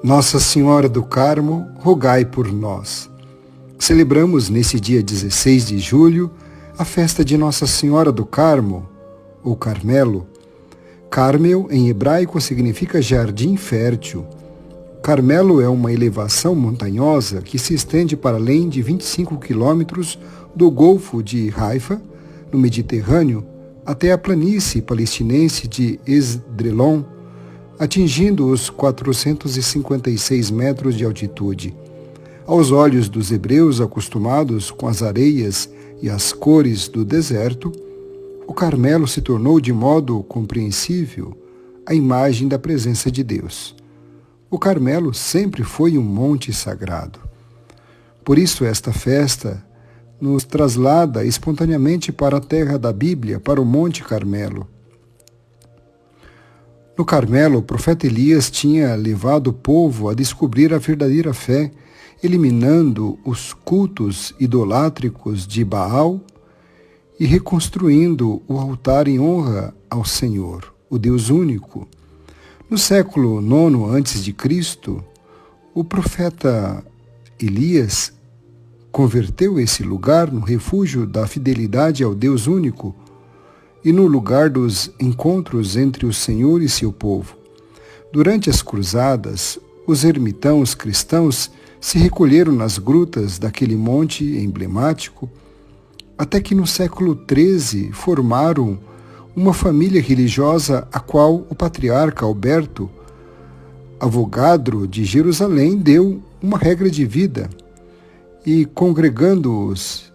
Nossa Senhora do Carmo, rogai por nós. Celebramos nesse dia 16 de julho a festa de Nossa Senhora do Carmo, ou Carmelo. Carmel, em hebraico, significa jardim fértil. Carmelo é uma elevação montanhosa que se estende para além de 25 quilômetros do Golfo de Haifa, no Mediterrâneo, até a planície palestinense de Esdrelon, atingindo os 456 metros de altitude. Aos olhos dos hebreus acostumados com as areias e as cores do deserto, o Carmelo se tornou de modo compreensível a imagem da presença de Deus. O Carmelo sempre foi um monte sagrado. Por isso esta festa nos traslada espontaneamente para a terra da Bíblia, para o Monte Carmelo. No Carmelo, o profeta Elias tinha levado o povo a descobrir a verdadeira fé, eliminando os cultos idolátricos de Baal e reconstruindo o altar em honra ao Senhor, o Deus único. No século IX a.C., o profeta Elias converteu esse lugar no refúgio da fidelidade ao Deus único e no lugar dos encontros entre o Senhor e seu povo. Durante as cruzadas, os ermitãos cristãos se recolheram nas grutas daquele monte emblemático, até que no século XIII formaram uma família religiosa a qual o patriarca Alberto, Avogadro de Jerusalém, deu uma regra de vida e, congregando-os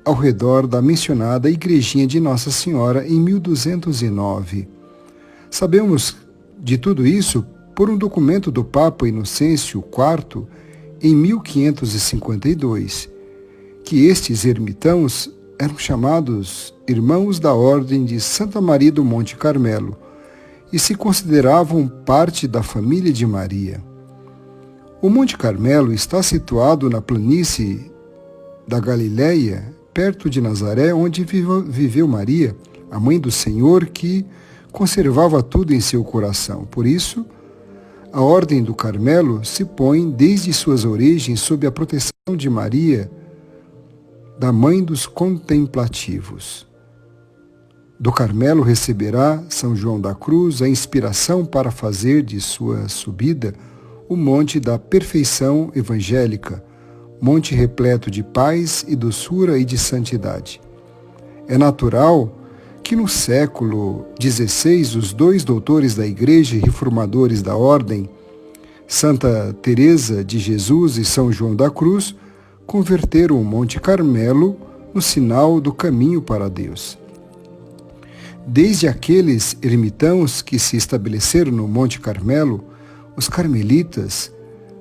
ao redor da mencionada igrejinha de Nossa Senhora em 1209. Sabemos de tudo isso por um documento do Papa Inocêncio IV em 1552, que estes ermitãos eram chamados Irmãos da Ordem de Santa Maria do Monte Carmelo e se consideravam parte da família de Maria. O Monte Carmelo está situado na planície da Galileia, perto de Nazaré, onde viveu Maria, a mãe do Senhor, que conservava tudo em seu coração. Por isso, a Ordem do Carmelo se põe desde suas origens sob a proteção de Maria, da Mãe dos Contemplativos. Do Carmelo receberá São João da Cruz a inspiração para fazer de sua subida o monte da perfeição evangélica, monte repleto de paz e doçura e de santidade. É natural que no século XVI os dois doutores da Igreja e reformadores da Ordem, Santa Teresa de Jesus e São João da Cruz, converteram o Monte Carmelo no sinal do caminho para Deus. Desde aqueles ermitãos que se estabeleceram no Monte Carmelo, os carmelitas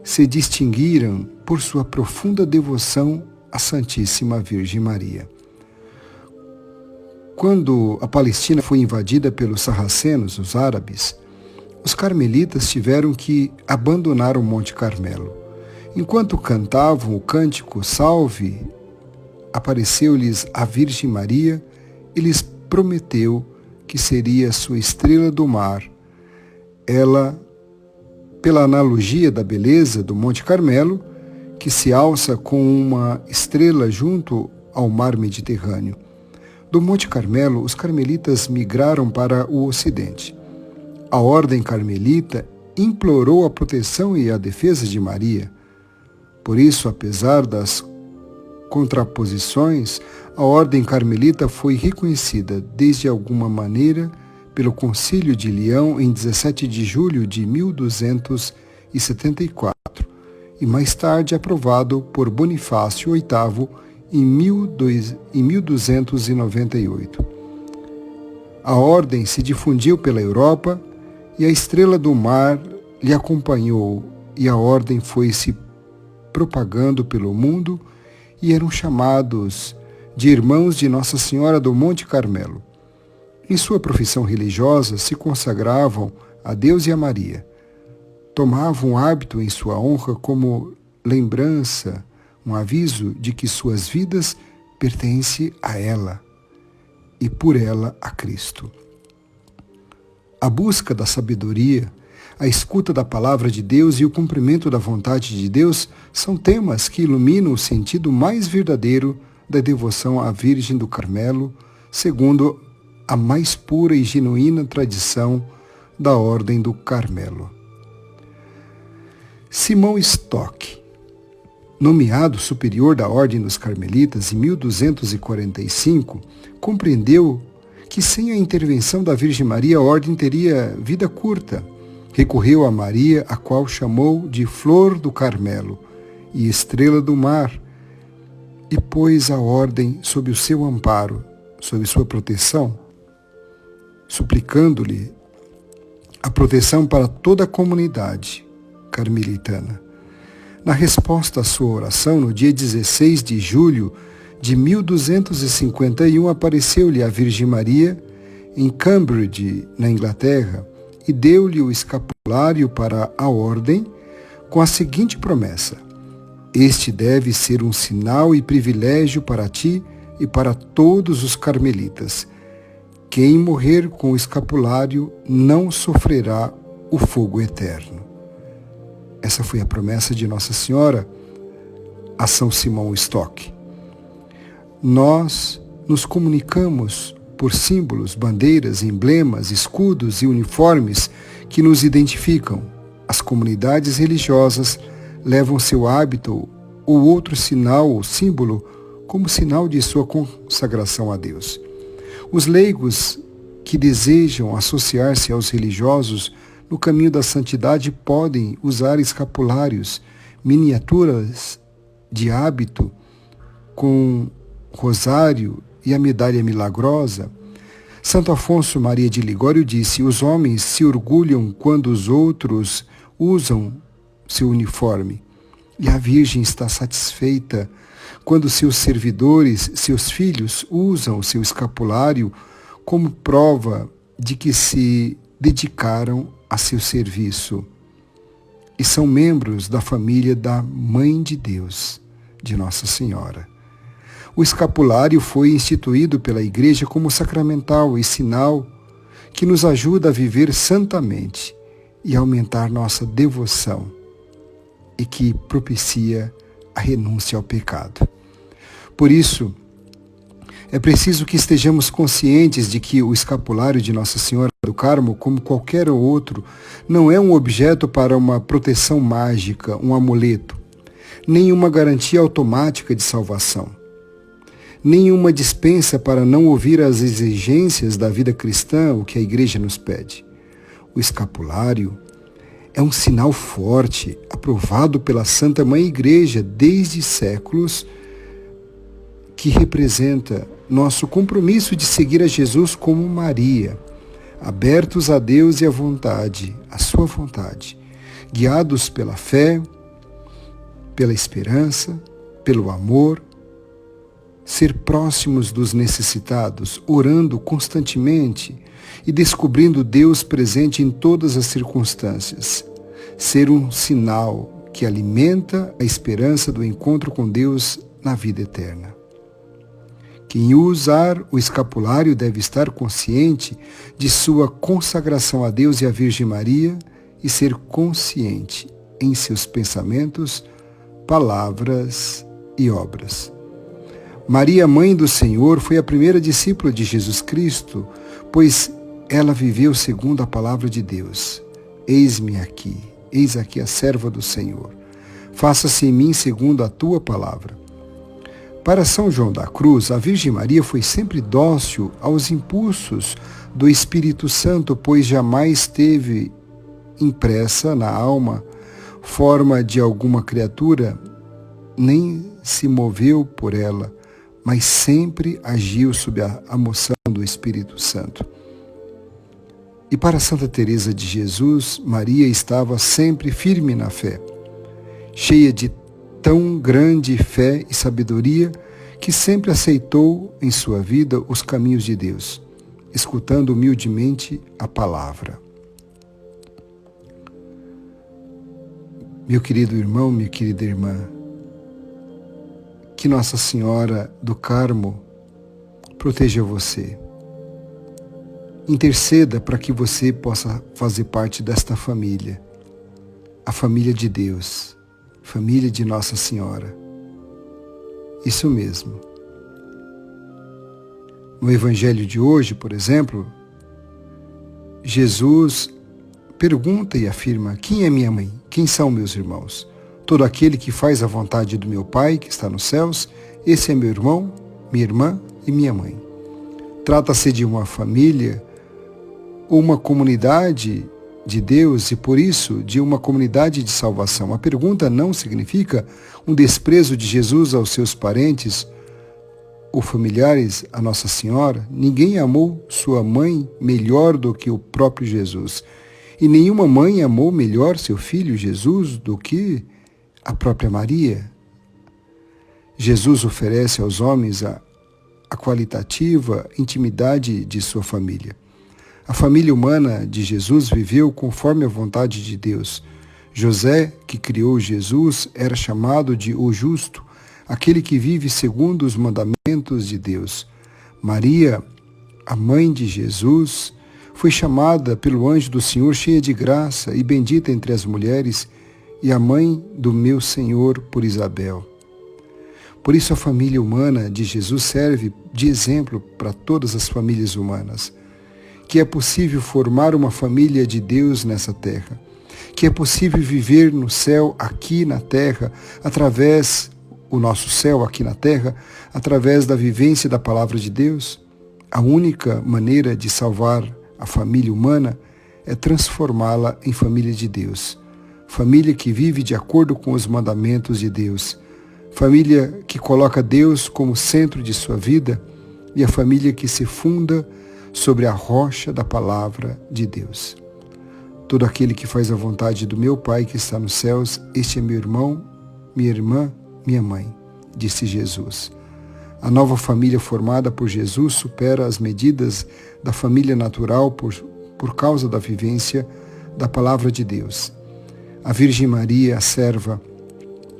se distinguiram por sua profunda devoção à Santíssima Virgem Maria. Quando a Palestina foi invadida pelos sarracenos, os árabes, os carmelitas tiveram que abandonar o Monte Carmelo. Enquanto cantavam o cântico Salve, apareceu-lhes a Virgem Maria e lhes prometeu que seria sua estrela do mar. Ela, pela analogia da beleza do Monte Carmelo, que se alça com uma estrela junto ao mar Mediterrâneo. Do Monte Carmelo, os carmelitas migraram para o ocidente. A Ordem Carmelita implorou a proteção e a defesa de Maria. Por isso, apesar das contraposições, a Ordem Carmelita foi reconhecida, desde alguma maneira, pelo Concílio de Leão em 17 de julho de 1274 e mais tarde aprovado por Bonifácio VIII em 1298. A ordem se difundiu pela Europa e a estrela do mar lhe acompanhou, e a ordem foi se propagando pelo mundo e eram chamados de Irmãos de Nossa Senhora do Monte Carmelo. Em sua profissão religiosa se consagravam a Deus e a Maria. Tomavam hábito em sua honra como lembrança, um aviso de que suas vidas pertencem a ela e por ela a Cristo. A busca da sabedoria, A escuta da palavra de Deus e o cumprimento da vontade de Deus são temas que iluminam o sentido mais verdadeiro da devoção à Virgem do Carmelo, segundo a mais pura e genuína tradição da Ordem do Carmelo. Simão Stock, nomeado superior da Ordem dos Carmelitas em 1245, compreendeu que sem a intervenção da Virgem Maria a Ordem teria vida curta. Recorreu a Maria, a qual chamou de Flor do Carmelo e Estrela do Mar, e pôs a Ordem sob o seu amparo, sob sua proteção, suplicando-lhe a proteção para toda a comunidade carmelitana. Na resposta à sua oração, no dia 16 de julho de 1251, apareceu-lhe a Virgem Maria em Cambridge, na Inglaterra, e deu-lhe o escapulário para a ordem com a seguinte promessa: este deve ser um sinal e privilégio para ti e para todos os carmelitas. Quem morrer com o escapulário não sofrerá o fogo eterno. Essa foi a promessa de Nossa Senhora a São Simão Stock. Nós nos comunicamos por símbolos, bandeiras, emblemas, escudos e uniformes que nos identificam. As comunidades religiosas levam seu hábito ou outro sinal ou símbolo como sinal de sua consagração a Deus. Os leigos que desejam associar-se aos religiosos no caminho da santidade podem usar escapulários, miniaturas de hábito com rosário e a medalha milagrosa. Santo Afonso Maria de Ligório disse: os homens se orgulham quando os outros usam seu uniforme, e a Virgem está satisfeita quando seus servidores, seus filhos, usam o seu escapulário como prova de que se dedicaram a seu serviço e são membros da família da Mãe de Deus, de Nossa Senhora. O escapulário foi instituído pela Igreja como sacramental e sinal que nos ajuda a viver santamente e aumentar nossa devoção e que propicia a renúncia ao pecado. Por isso, é preciso que estejamos conscientes de que o escapulário de Nossa Senhora do Carmo, como qualquer outro, não é um objeto para uma proteção mágica, um amuleto, nem uma garantia automática de salvação, nem uma dispensa para não ouvir as exigências da vida cristã, o que a Igreja nos pede. O escapulário é um sinal forte, aprovado pela Santa Mãe Igreja desde séculos, que representa nosso compromisso de seguir a Jesus como Maria, abertos a Deus e à vontade, à sua vontade, guiados pela fé, pela esperança, pelo amor, ser próximos dos necessitados, orando constantemente e descobrindo Deus presente em todas as circunstâncias, ser um sinal que alimenta a esperança do encontro com Deus na vida eterna. Quem usar o escapulário deve estar consciente de sua consagração a Deus e à Virgem Maria e ser consciente em seus pensamentos, palavras e obras. Maria, mãe do Senhor, foi a primeira discípula de Jesus Cristo, pois ela viveu segundo a palavra de Deus. Eis-me aqui, eis aqui a serva do Senhor. Faça-se em mim segundo a tua palavra. Para São João da Cruz, a Virgem Maria foi sempre dócil aos impulsos do Espírito Santo, pois jamais teve impressa na alma forma de alguma criatura, nem se moveu por ela, mas sempre agiu sob a moção do Espírito Santo. E para Santa Teresa de Jesus, Maria estava sempre firme na fé, cheia de tão grande fé e sabedoria que sempre aceitou em sua vida os caminhos de Deus, escutando humildemente a palavra. Meu querido irmão, minha querida irmã, que Nossa Senhora do Carmo proteja você, Interceda para que você possa fazer parte desta família, a família de Deus, família de Nossa Senhora. Isso mesmo. No Evangelho de hoje, por exemplo, Jesus pergunta e afirma: quem é minha mãe? Quem são meus irmãos? Todo aquele que faz a vontade do meu Pai, que está nos céus, esse é meu irmão, minha irmã e minha mãe. Trata-se de uma família ou uma comunidade de Deus e, por isso, de uma comunidade de salvação. A pergunta não significa um desprezo de Jesus aos seus parentes ou familiares, a Nossa Senhora. Ninguém amou sua mãe melhor do que o próprio Jesus. E nenhuma mãe amou melhor seu filho Jesus do que a própria Maria. Jesus oferece aos homens a qualitativa intimidade de sua família. A família humana de Jesus viveu conforme a vontade de Deus. José, que criou Jesus, era chamado de o justo, aquele que vive segundo os mandamentos de Deus. Maria, a mãe de Jesus, foi chamada pelo anjo do Senhor cheia de graça e bendita entre as mulheres, e a mãe do meu Senhor por Isabel. Por isso a família humana de Jesus serve de exemplo para todas as famílias humanas, que é possível formar uma família de Deus nessa terra, que é possível viver no céu aqui na terra, o nosso céu aqui na terra, através da vivência da palavra de Deus. A única maneira de salvar a família humana é transformá-la em família de Deus. Família que vive de acordo com os mandamentos de Deus. Família que coloca Deus como centro de sua vida e a família que se funda sobre a rocha da palavra de Deus. Todo aquele que faz a vontade do meu Pai que está nos céus, este é meu irmão, minha irmã, minha mãe, disse Jesus. A nova família formada por Jesus supera as medidas da família natural por causa da vivência da palavra de Deus. A Virgem Maria, a serva,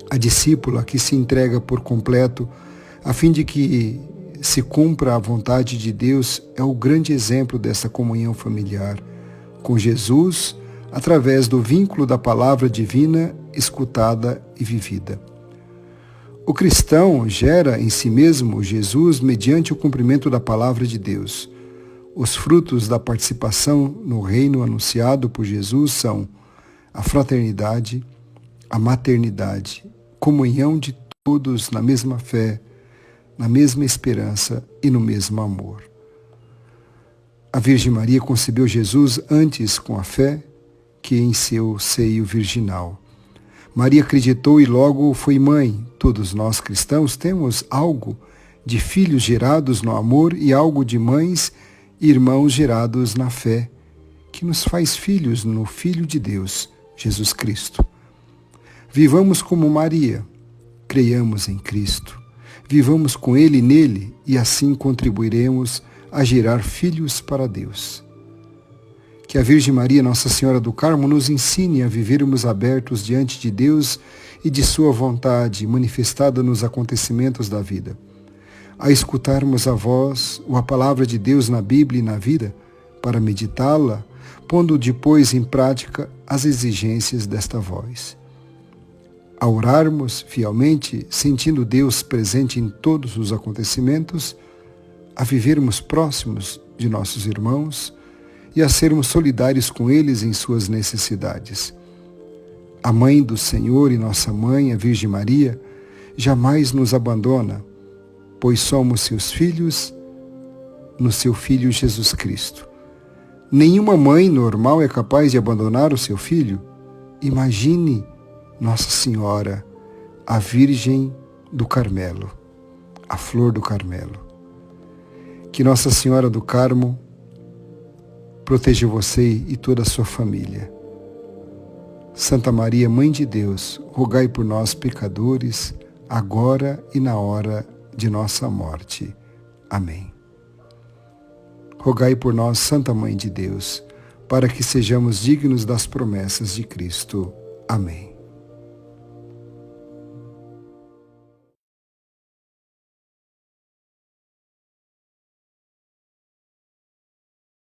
a discípula que se entrega por completo a fim de que se cumpra a vontade de Deus, é o grande exemplo dessa comunhão familiar com Jesus através do vínculo da palavra divina escutada e vivida. O cristão gera em si mesmo Jesus mediante o cumprimento da palavra de Deus. Os frutos da participação no reino anunciado por Jesus são a fraternidade, a maternidade, comunhão de todos na mesma fé, na mesma esperança e no mesmo amor. A Virgem Maria concebeu Jesus antes com a fé que em seu seio virginal. Maria acreditou e logo foi mãe. Todos nós cristãos temos algo de filhos gerados no amor e algo de mães e irmãos gerados na fé, que nos faz filhos no Filho de Deus, Jesus Cristo. Vivamos como Maria, creiamos em Cristo, vivamos com Ele e nele e assim contribuiremos a gerar filhos para Deus. Que a Virgem Maria, Nossa Senhora do Carmo, nos ensine a vivermos abertos diante de Deus e de sua vontade manifestada nos acontecimentos da vida. A escutarmos a voz ou a palavra de Deus na Bíblia e na vida, para meditá-la, pondo depois em prática as exigências desta voz. A orarmos fielmente, sentindo Deus presente em todos os acontecimentos, a vivermos próximos de nossos irmãos e a sermos solidários com eles em suas necessidades. A Mãe do Senhor e nossa Mãe, a Virgem Maria, jamais nos abandona, pois somos seus filhos no seu Filho Jesus Cristo. Nenhuma mãe normal é capaz de abandonar o seu filho. Imagine Nossa Senhora, a Virgem do Carmelo, a Flor do Carmelo. Que Nossa Senhora do Carmo proteja você e toda a sua família. Santa Maria, Mãe de Deus, rogai por nós, pecadores, agora e na hora de nossa morte. Amém. Rogai por nós, Santa Mãe de Deus, para que sejamos dignos das promessas de Cristo. Amém.